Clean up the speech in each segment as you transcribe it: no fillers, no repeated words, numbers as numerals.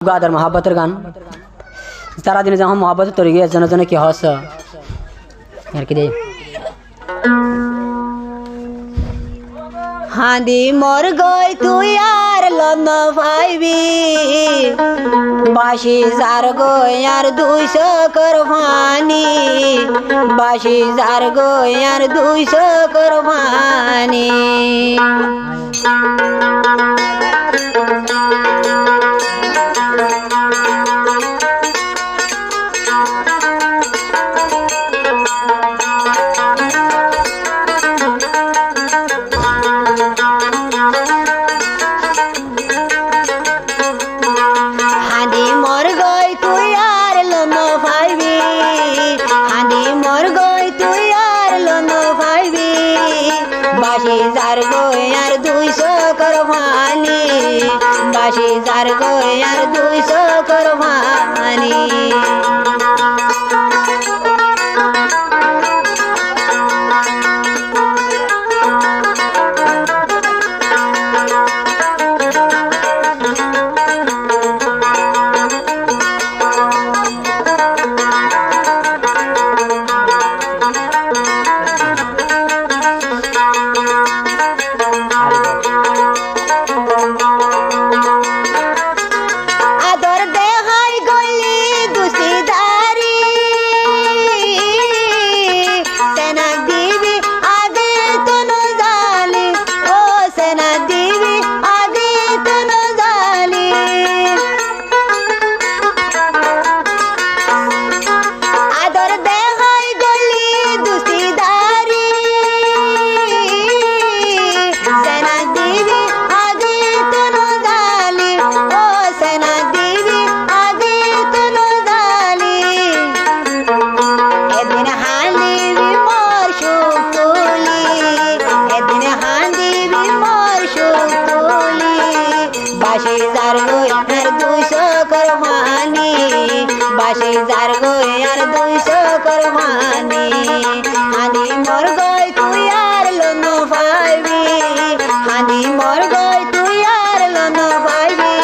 গাদার মহাব্বতের গান সারা দিনে যখন মহাব্বত তৈরি গিয়ে জনে জনে কি হস আর কি দে হাঁদি মর গই তুই আর লন পাইবি বাসি যার গই আর 200 করবানি বাসি যার গই আর 200 করবানি বাসি যার গই আর 200 করবানি বাসি যার গই আর 200 করবানি বাসি যার গই আর 200 করবানি বাসি যার গই আর 200 করবানি হানি মর গই তুই আর লন পাইবি হানি মর গই তুই আর লন পাইবি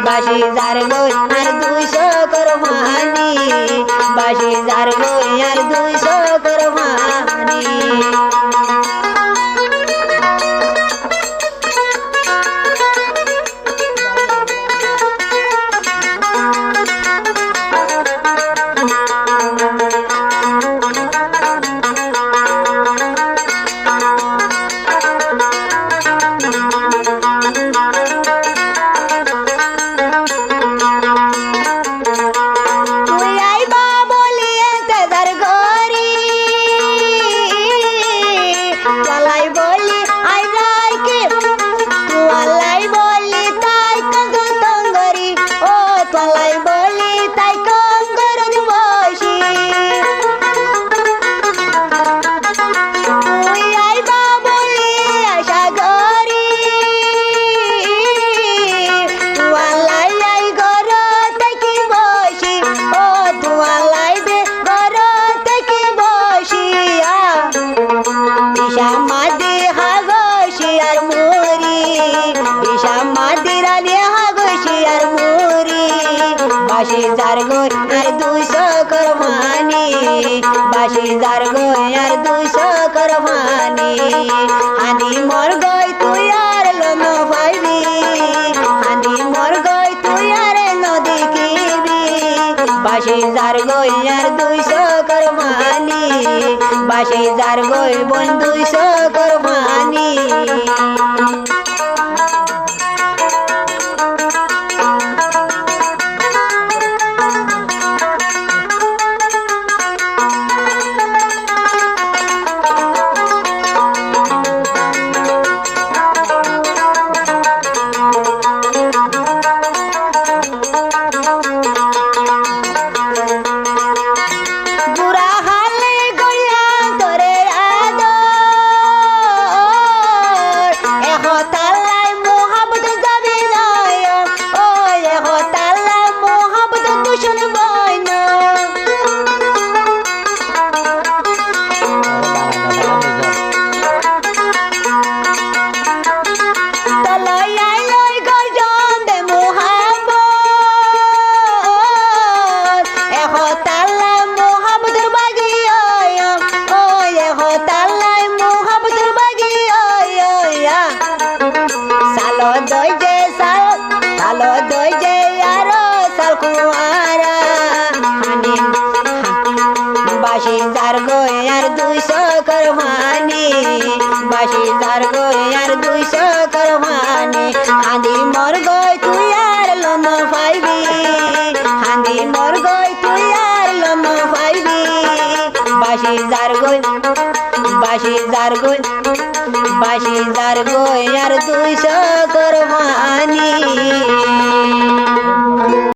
বাসি যার গই আর 200 করবানি বাসি যার গই আর 200 করবানি বাসি যার গই আর 200 করবানি বাসি যার গই আর 200 করবানি হানি মর গই তুই আর লন পাইবি হানি মর গই তুই আর নদী কিবি বাসি যার গই আর 200 করবানি বাসি যার গই বোন 200 করবানি এখন বাসি যার গই আর 200 করমানি হাঁদি মর গই তুই আর লম পাইবি হাঁদি মর গই তুই আর লম পাইবি বাসি যার গই বাসি যার গই বাসি যার গই আর 200 করমানি